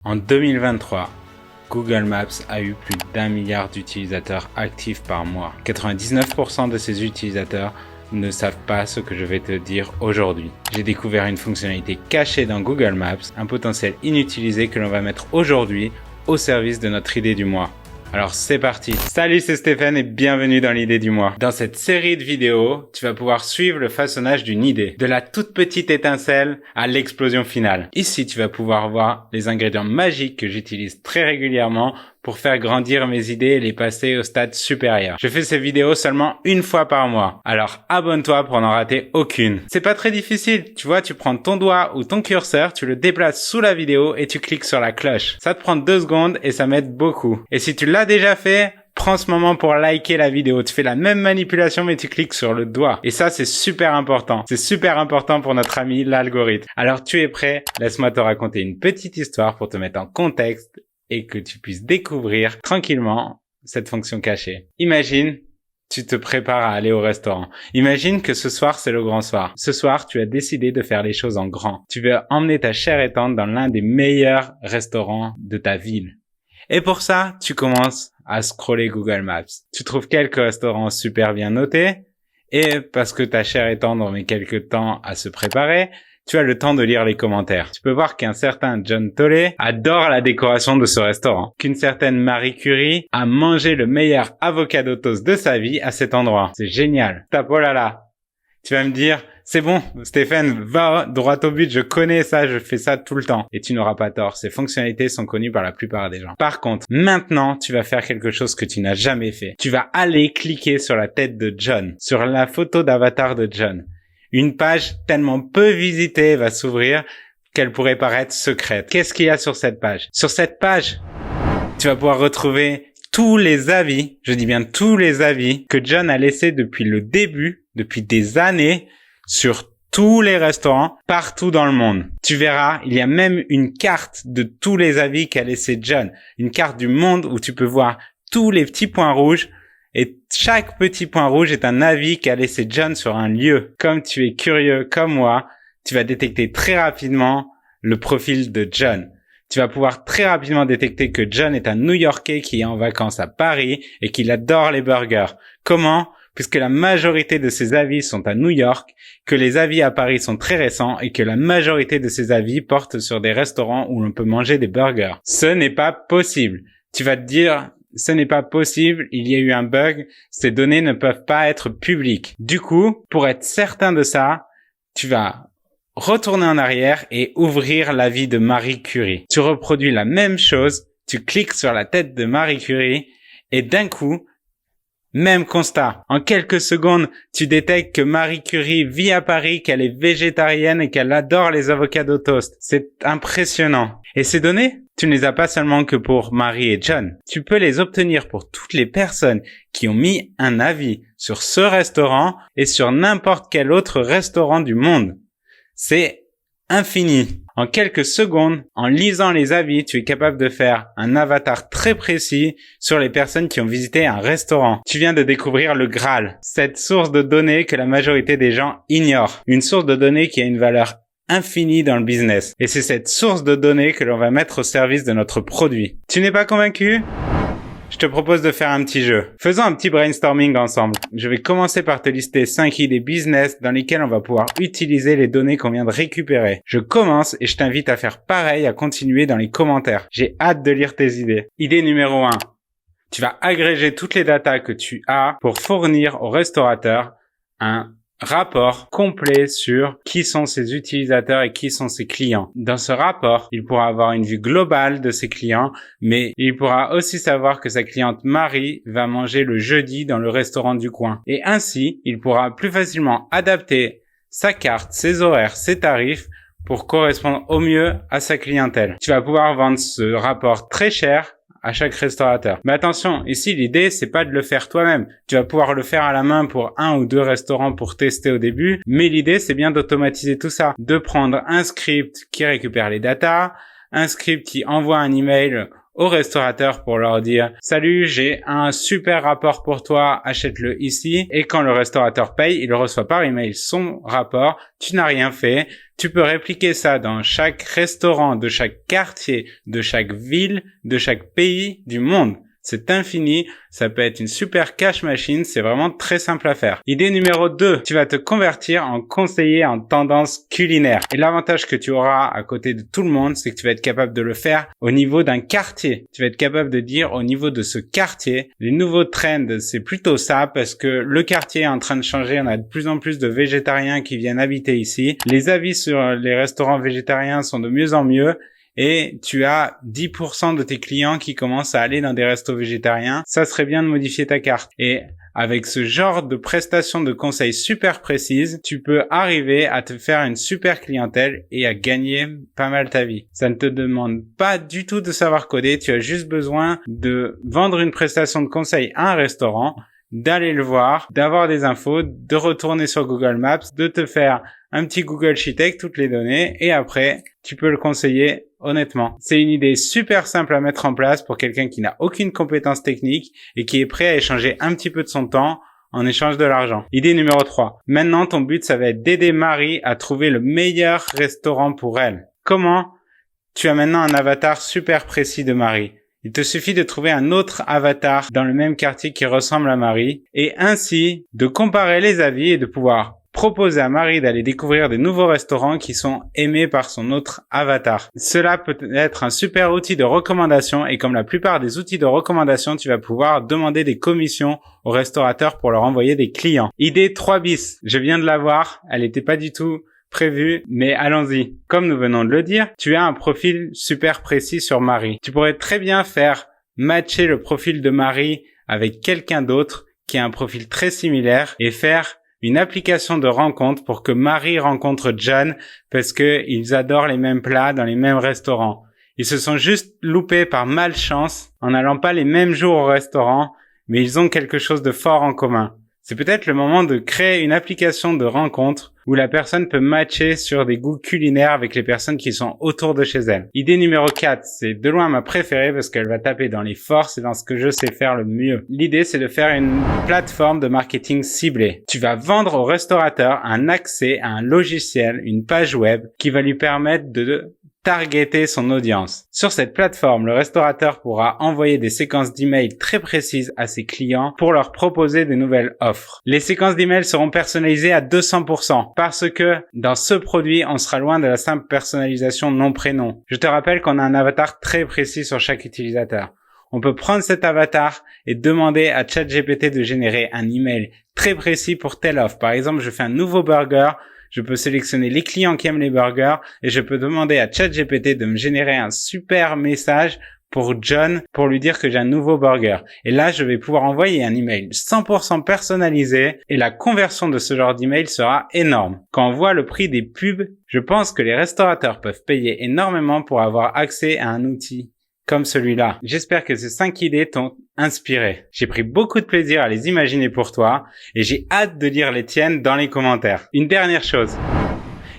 En 2023, Google Maps a eu plus d'1 milliard d'utilisateurs actifs par mois. 99% de ces utilisateurs ne savent pas ce que je vais te dire aujourd'hui. J'ai découvert une fonctionnalité cachée dans Google Maps, un potentiel inutilisé que l'on va mettre aujourd'hui au service de notre idée du mois. Alors c'est parti. Salut, c'est Stéphane et bienvenue dans l'idée du mois. Dans cette série de vidéos, tu vas pouvoir suivre le façonnage d'une idée, de la toute petite étincelle à l'explosion finale. Ici, tu vas pouvoir voir les ingrédients magiques que j'utilise très régulièrement pour faire grandir mes idées et les passer au stade supérieur. Je fais ces vidéos seulement une fois par mois. Alors abonne-toi pour n'en rater aucune. C'est pas très difficile. Tu vois, tu prends ton doigt ou ton curseur, tu le déplaces sous la vidéo et tu cliques sur la cloche. Ça te prend 2 secondes et ça m'aide beaucoup. Et si tu l'as déjà fait, prends ce moment pour liker la vidéo. Tu fais la même manipulation mais tu cliques sur le doigt. Et ça, c'est super important. C'est super important pour notre ami l'algorithme. Alors tu es prêt? Laisse-moi te raconter une petite histoire pour te mettre en contexte et que tu puisses découvrir tranquillement cette fonction cachée. Imagine, tu te prépares à aller au restaurant. Imagine que ce soir, c'est le grand soir. Ce soir, tu as décidé de faire les choses en grand. Tu veux emmener ta chère et tante dans l'un des meilleurs restaurants de ta ville. Et pour ça, tu commences à scroller Google Maps. Tu trouves quelques restaurants super bien notés et parce que ta chère et tante met quelques temps à se préparer, tu as le temps de lire les commentaires. Tu peux voir qu'un certain John Tolley adore la décoration de ce restaurant. Qu'une certaine Marie Curie a mangé le meilleur avocado toast de sa vie à cet endroit. C'est génial. Tape, oh là là. Tu vas me dire, c'est bon, Stéphane, va droit au but, je connais ça, je fais ça tout le temps. Et tu n'auras pas tort, ces fonctionnalités sont connues par la plupart des gens. Par contre, maintenant, tu vas faire quelque chose que tu n'as jamais fait. Tu vas aller cliquer sur la tête de John, sur la photo d'avatar de John. Une page tellement peu visitée va s'ouvrir qu'elle pourrait paraître secrète. Qu'est-ce qu'il y a sur cette page? Sur cette page, tu vas pouvoir retrouver tous les avis, je dis bien tous les avis, que John a laissés depuis le début, depuis des années, sur tous les restaurants partout dans le monde. Tu verras, il y a même une carte de tous les avis qu'a laissé John. Une carte du monde où tu peux voir tous les petits points rouges. Et chaque petit point rouge est un avis qu'a laissé John sur un lieu. Comme tu es curieux comme moi, tu vas détecter très rapidement le profil de John. Tu vas pouvoir très rapidement détecter que John est un New-Yorkais qui est en vacances à Paris et qu'il adore les burgers. Comment? Puisque la majorité de ses avis sont à New York, que les avis à Paris sont très récents et que la majorité de ses avis portent sur des restaurants où l'on peut manger des burgers. Ce n'est pas possible. Tu vas te dire, ce n'est pas possible, il y a eu un bug, ces données ne peuvent pas être publiques. Du coup, pour être certain de ça, tu vas retourner en arrière et ouvrir l'avis de Marie Curie. Tu reproduis la même chose, tu cliques sur la tête de Marie Curie et d'un coup, même constat. En quelques secondes, tu détectes que Marie Curie vit à Paris, qu'elle est végétarienne et qu'elle adore les avocados toast. C'est impressionnant. Et ces données, tu ne les as pas seulement que pour Marie et John. Tu peux les obtenir pour toutes les personnes qui ont mis un avis sur ce restaurant et sur n'importe quel autre restaurant du monde. C'est infini. En quelques secondes, en lisant les avis, tu es capable de faire un avatar très précis sur les personnes qui ont visité un restaurant. Tu viens de découvrir le Graal, cette source de données que la majorité des gens ignorent. Une source de données qui a une valeur infinie dans le business. Et c'est cette source de données que l'on va mettre au service de notre produit. Tu n'es pas convaincu? Je te propose de faire un petit jeu. Faisons un petit brainstorming ensemble. Je vais commencer par te lister 5 idées business dans lesquelles on va pouvoir utiliser les données qu'on vient de récupérer. Je commence et je t'invite à faire pareil, à continuer dans les commentaires. J'ai hâte de lire tes idées. Idée numéro 1. Tu vas agréger toutes les datas que tu as pour fournir au restaurateur un rapport complet sur qui sont ses utilisateurs et qui sont ses clients. Dans ce rapport, il pourra avoir une vue globale de ses clients, mais il pourra aussi savoir que sa cliente Marie va manger le jeudi dans le restaurant du coin. Et ainsi, il pourra plus facilement adapter sa carte, ses horaires, ses tarifs pour correspondre au mieux à sa clientèle. Tu vas pouvoir vendre ce rapport très cher à chaque restaurateur. Mais attention, ici l'idée c'est pas de le faire toi-même. Tu vas pouvoir le faire à la main pour 1 ou 2 restaurants pour tester au début, mais l'idée c'est bien d'automatiser tout ça, de prendre un script qui récupère les datas, un script qui envoie un email aux restaurateurs pour leur dire « Salut, j'ai un super rapport pour toi, achète-le ici. » Et quand le restaurateur paye, il reçoit par email son rapport. Tu n'as rien fait. Tu peux répliquer ça dans chaque restaurant, de chaque quartier, de chaque ville, de chaque pays du monde. C'est infini, ça peut être une super cash machine, c'est vraiment très simple à faire. Idée numéro 2, tu vas te convertir en conseiller en tendance culinaire. Et l'avantage que tu auras à côté de tout le monde, c'est que tu vas être capable de le faire au niveau d'un quartier. Tu vas être capable de dire au niveau de ce quartier, les nouveaux trends, c'est plutôt ça parce que le quartier est en train de changer, on a de plus en plus de végétariens qui viennent habiter ici. Les avis sur les restaurants végétariens sont de mieux en mieux. Et tu as 10% de tes clients qui commencent à aller dans des restos végétariens, ça serait bien de modifier ta carte. Et avec ce genre de prestations de conseils super précises, tu peux arriver à te faire une super clientèle et à gagner pas mal ta vie. Ça ne te demande pas du tout de savoir coder, tu as juste besoin de vendre une prestation de conseil à un restaurant, d'aller le voir, d'avoir des infos, de retourner sur Google Maps, de te faire un petit Google Sheet avec toutes les données et après, tu peux le conseiller honnêtement. C'est une idée super simple à mettre en place pour quelqu'un qui n'a aucune compétence technique et qui est prêt à échanger un petit peu de son temps en échange de l'argent. Idée numéro 3. Maintenant, ton but, ça va être d'aider Marie à trouver le meilleur restaurant pour elle. Comment? Tu as maintenant un avatar super précis de Marie. Il te suffit de trouver un autre avatar dans le même quartier qui ressemble à Marie et ainsi de comparer les avis et de pouvoir proposer à Marie d'aller découvrir des nouveaux restaurants qui sont aimés par son autre avatar. Cela peut être un super outil de recommandation et comme la plupart des outils de recommandation, tu vas pouvoir demander des commissions aux restaurateurs pour leur envoyer des clients. Idée 3 bis. Je viens de la voir. Elle n'était pas du tout prévu, mais allons-y. Comme nous venons de le dire, tu as un profil super précis sur Marie. Tu pourrais très bien faire matcher le profil de Marie avec quelqu'un d'autre qui a un profil très similaire et faire une application de rencontre pour que Marie rencontre John parce que ils adorent les mêmes plats dans les mêmes restaurants. Ils se sont juste loupés par malchance en n'allant pas les mêmes jours au restaurant, mais ils ont quelque chose de fort en commun. C'est peut-être le moment de créer une application de rencontre où la personne peut matcher sur des goûts culinaires avec les personnes qui sont autour de chez elle. Idée numéro 4, c'est de loin ma préférée parce qu'elle va taper dans les forces et dans ce que je sais faire le mieux. L'idée, c'est de faire une plateforme de marketing ciblée. Tu vas vendre au restaurateur un accès à un logiciel, une page web qui va lui permettre de targeter son audience. Sur cette plateforme, le restaurateur pourra envoyer des séquences d'emails très précises à ses clients pour leur proposer des nouvelles offres. Les séquences d'emails seront personnalisées à 200% parce que dans ce produit, on sera loin de la simple personnalisation nom-prénom. Je te rappelle qu'on a un avatar très précis sur chaque utilisateur. On peut prendre cet avatar et demander à ChatGPT de générer un email très précis pour telle offre. Par exemple, je fais un nouveau burger. Je peux sélectionner les clients qui aiment les burgers et je peux demander à ChatGPT de me générer un super message pour John pour lui dire que j'ai un nouveau burger. Et là, je vais pouvoir envoyer un email 100% personnalisé et la conversion de ce genre d'email sera énorme. Quand on voit le prix des pubs, je pense que les restaurateurs peuvent payer énormément pour avoir accès à un outil comme celui-là. J'espère que ces 5 idées t'ont inspiré. J'ai pris beaucoup de plaisir à les imaginer pour toi et j'ai hâte de lire les tiennes dans les commentaires. Une dernière chose.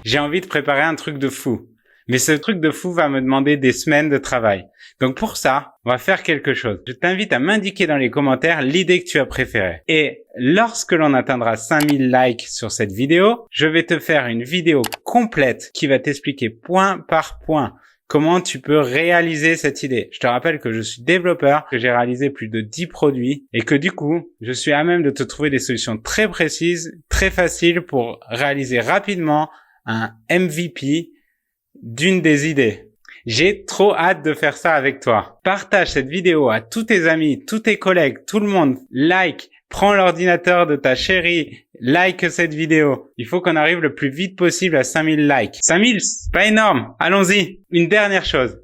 J'ai envie de préparer un truc de fou. Mais ce truc de fou va me demander des semaines de travail. Donc pour ça, on va faire quelque chose. Je t'invite à m'indiquer dans les commentaires l'idée que tu as préférée. Et lorsque l'on atteindra 5000 likes sur cette vidéo, je vais te faire une vidéo complète qui va t'expliquer point par point comment tu peux réaliser cette idée. Je te rappelle que je suis développeur, que j'ai réalisé plus de 10 produits et que du coup, je suis à même de te trouver des solutions très précises, très faciles pour réaliser rapidement un MVP d'une des idées. J'ai trop hâte de faire ça avec toi. Partage cette vidéo à tous tes amis, tous tes collègues, tout le monde. Like, prends l'ordinateur de ta chérie, like cette vidéo. Il faut qu'on arrive le plus vite possible à 5000 likes. 5000, c'est pas énorme. Allons-y. Une dernière chose.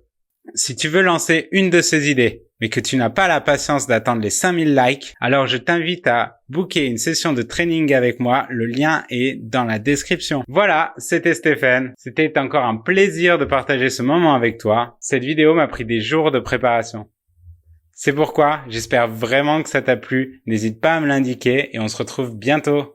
Si tu veux lancer une de ces idées, mais que tu n'as pas la patience d'attendre les 5000 likes, alors je t'invite à booker une session de training avec moi. Le lien est dans la description. Voilà, c'était Stéphane. C'était encore un plaisir de partager ce moment avec toi. Cette vidéo m'a pris des jours de préparation. C'est pourquoi j'espère vraiment que ça t'a plu. N'hésite pas à me l'indiquer et on se retrouve bientôt.